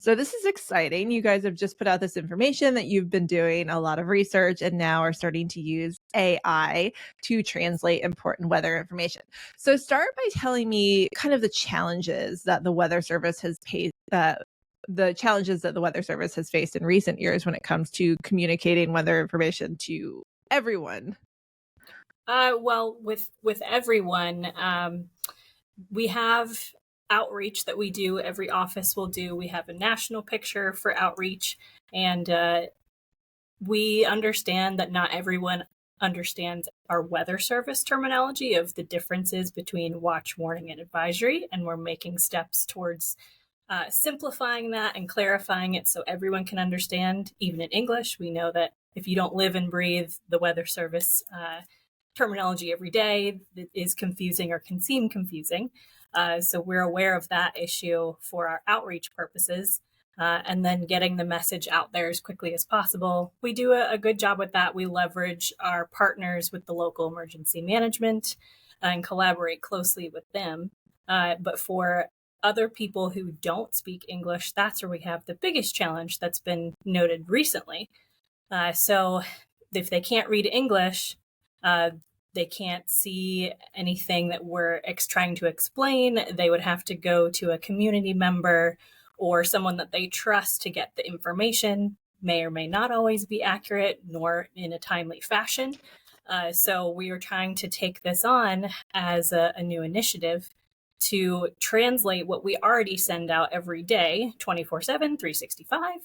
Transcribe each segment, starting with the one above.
So this is exciting. You guys have just put out this information that you've been doing a lot of research and now are starting to use AI to translate important weather information. So start by telling me kind of the challenges that the Weather Service has the challenges that the Weather Service has faced in recent years when it comes to communicating weather information to everyone. Well, with everyone, we have outreach that we do. Every office will do. We have a national picture for outreach, and we understand that not everyone understands our weather service terminology of the differences between watch, warning, and advisory, and we're making steps towards simplifying that and clarifying it so everyone can understand. Even in English, we know that if you don't live and breathe the weather service terminology every day, it is confusing or can seem confusing. So we're aware of that issue for our outreach purposes. And then getting the message out there as quickly as possible. We do a good job with that. We leverage our partners with the local emergency management and collaborate closely with them. But for other people who don't speak English, that's where we have the biggest challenge that's been noted recently. So if they can't read English, they can't see anything that we're trying to explain. They would have to go to a community member or someone that they trust to get the information. May or may not always be accurate, nor in a timely fashion. So we are trying to take this on as a new initiative to translate what we already send out every day, 24/7, 365,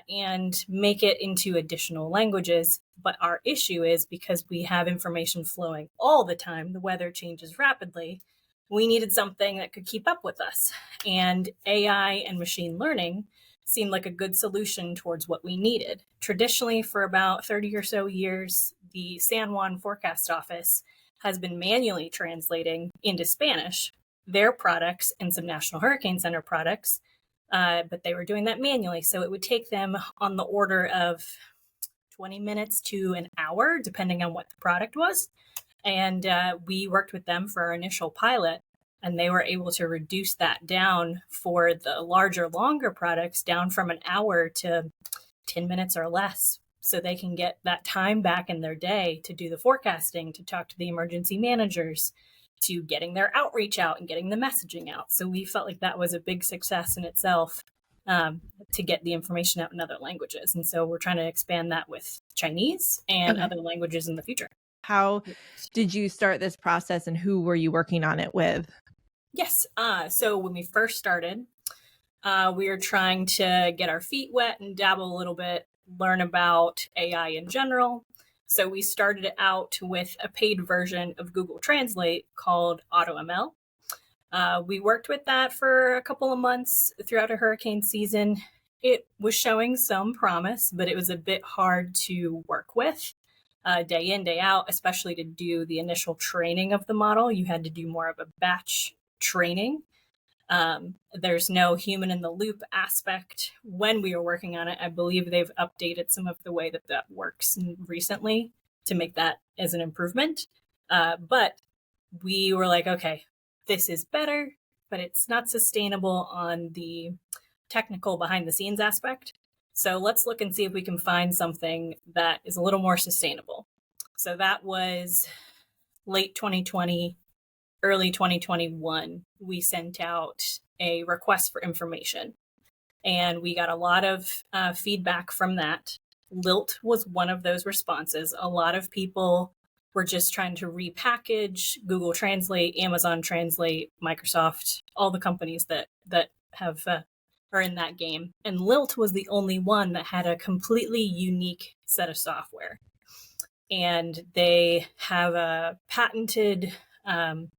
and make it into additional languages. But our issue is because we have information flowing all the time, the weather changes rapidly, we needed something that could keep up with us. And AI and machine learning seemed like a good solution towards what we needed. Traditionally, for about 30 or so years, the San Juan Forecast Office has been manually translating into Spanish their products and some National Hurricane Center products, but they were doing that manually. So it would take them on the order of 20 minutes to an hour, depending on what the product was. And we worked with them for our initial pilot, and they were able to reduce that down for the larger, longer products down from an hour to 10 minutes or less. So they can get that time back in their day to do the forecasting, to talk to the emergency managers, to getting their outreach out and getting the messaging out. So we felt like that was a big success in itself, to get the information out in other languages. And so we're trying to expand that with Chinese and other languages in the future. How did you start this process and who were you working on it with? Yes. So when we first started, we were trying to get our feet wet and dabble a little bit, learn about AI in general. So we started out with a paid version of Google Translate called AutoML. We worked with that for a couple of months throughout a hurricane season. It was showing some promise, but it was a bit hard to work with. Day in, day out, especially to do the initial training of the model. You had to do more of a batch training. There's no human in the loop aspect when we were working on it. I believe they've updated some of the way that works recently to make that as an improvement. But we were like, okay, this is better, but it's not sustainable on the technical behind the scenes aspect. So let's look and see if we can find something that is a little more sustainable. So that was late 2020, early 2021. We sent out a request for information, and we got a lot of feedback from that. Lilt was one of those responses. A lot of people were just trying to repackage Google Translate, Amazon Translate, Microsoft, all the companies that have are in that game. And Lilt was the only one that had a completely unique set of software. And they have a patented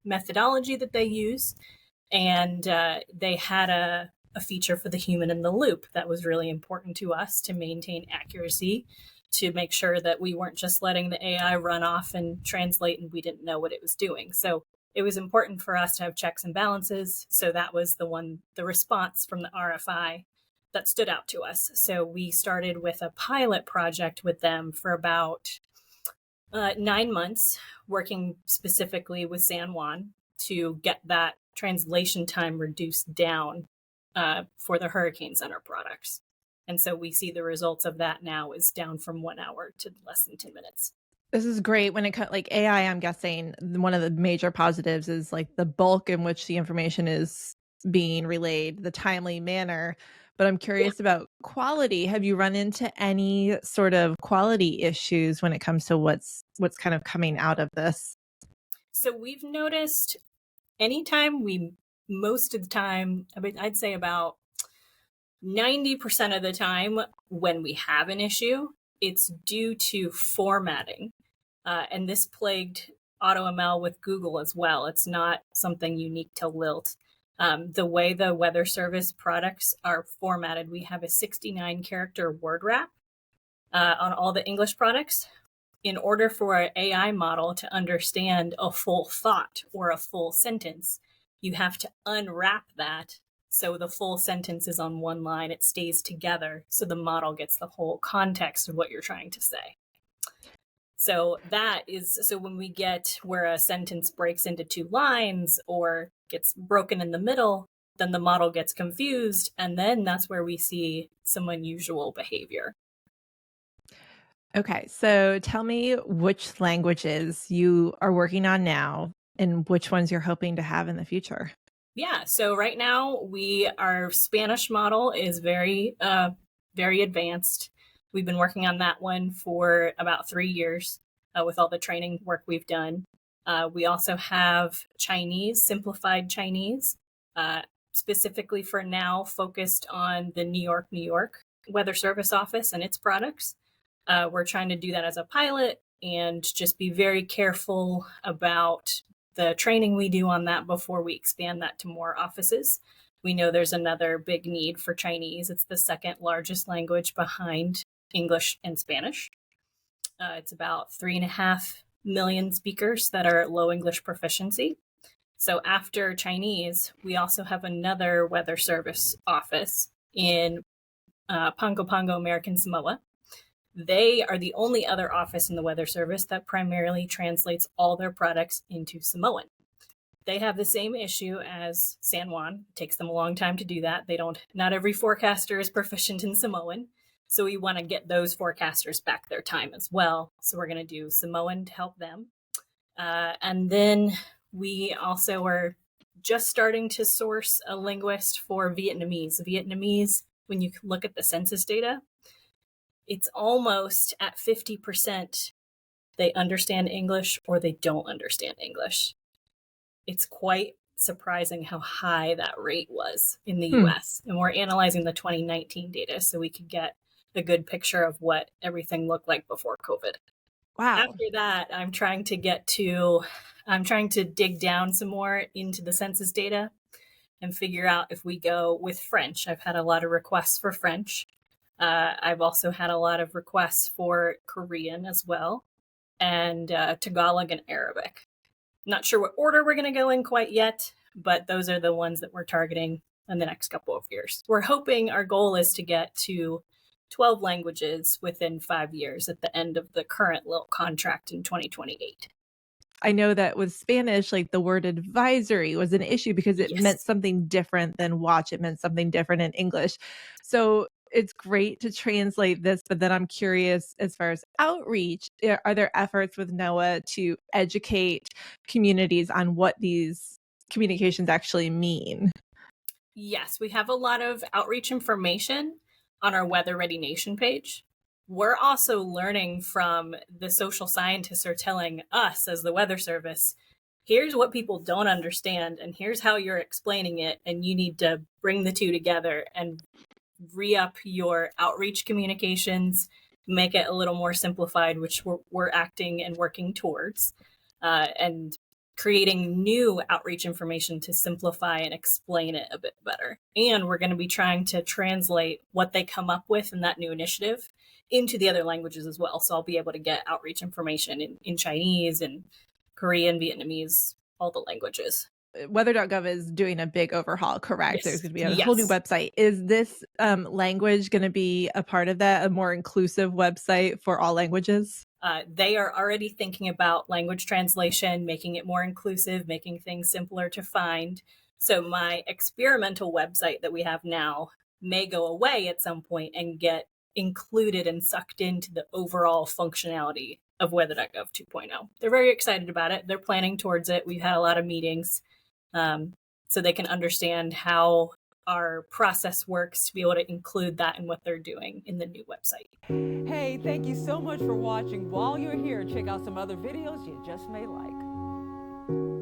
methodology that they use. And they had a feature for the human in the loop that was really important to us to maintain accuracy, to make sure that we weren't just letting the AI run off and translate and we didn't know what it was doing. So it was important for us to have checks and balances. So that was the response from the RFI that stood out to us. So we started with a pilot project with them for about 9 months, working specifically with San Juan to get that translation time reduced down for the Hurricane Center products. And so we see the results of that now is down from 1 hour to less than 10 minutes. This is great when it comes like AI. I'm guessing one of the major positives is like the bulk in which the information is being relayed, the timely manner. But I'm Yeah. curious about quality. Have you run into any sort of quality issues when it comes to what's kind of coming out of this? So we've noticed anytime most of the time, I mean, I'd say about 90% of the time when we have an issue, it's due to formatting. And this plagued AutoML with Google as well. It's not something unique to Lilt. The way the Weather Service products are formatted, we have a 69 character word wrap on all the English products. In order for an AI model to understand a full thought or a full sentence, you have to unwrap that so the full sentence is on one line, it stays together, so the model gets the whole context of what you're trying to say. So when we get where a sentence breaks into two lines or gets broken in the middle, then the model gets confused, and then that's where we see some unusual behavior. Okay, so tell me which languages you are working on now and which ones you're hoping to have in the future. Yeah, so right now our Spanish model is very advanced. We've been working on that one for about 3 years with all the training work we've done. We also have Chinese, simplified Chinese, specifically for now focused on the New York Weather Service Office and its products. We're trying to do that as a pilot and just be very careful about the training we do on that before we expand that to more offices. We know there's another big need for Chinese. It's the second largest language behind English and Spanish. It's about 3.5 million speakers that are at low English proficiency. So after Chinese, we also have another weather service office in Pago Pago, American Samoa. They are the only other office in the Weather Service that primarily translates all their products into Samoan. They have the same issue as San Juan. It takes them a long time to do that. Not every forecaster is proficient in Samoan. So we want to get those forecasters back their time as well. So we're going to do Samoan to help them. And then we also are just starting to source a linguist for Vietnamese. Vietnamese, when you look at the census data, it's almost at 50% they understand English or they don't understand English. It's quite surprising how high that rate was in the US. And we're analyzing the 2019 data so we could get a good picture of what everything looked like before COVID. Wow. After that, I'm trying to dig down some more into the census data and figure out if we go with French. I've had a lot of requests for French. I've also had a lot of requests for Korean as well, and Tagalog and Arabic. Not sure what order we're going to go in quite yet, but those are the ones that we're targeting in the next couple of years. We're hoping our goal is to get to 12 languages within 5 years at the end of the current little contract in 2028. I know that with Spanish, like the word advisory was an issue because it meant Yes. something different than watch. It meant something different in English. So it's great to translate this, but then I'm curious as far as outreach, are there efforts with NOAA to educate communities on what these communications actually mean? Yes, we have a lot of outreach information on our Weather Ready Nation page. We're also learning from the social scientists who are telling us as the Weather Service, here's what people don't understand, and here's how you're explaining it, and you need to bring the two together and re-up your outreach communications, make it a little more simplified, which we're acting and working towards, and creating new outreach information to simplify and explain it a bit better. And we're going to be trying to translate what they come up with in that new initiative into the other languages as well. So I'll be able to get outreach information in Chinese and Korean, Vietnamese, all the languages. Weather.gov is doing a big overhaul, correct? There's Yes. going to be a whole new Yes. website. Is this language going to be a part of that, a more inclusive website for all languages? They are already thinking about language translation, making it more inclusive, making things simpler to find. So my experimental website that we have now may go away at some point and get included and sucked into the overall functionality of weather.gov 2.0. They're very excited about it. They're planning towards it. We've had a lot of meetings, so they can understand how our process works to be able to include that in what they're doing in the new website. Hey, thank you so much for watching. While you're here, check out some other videos you just may like.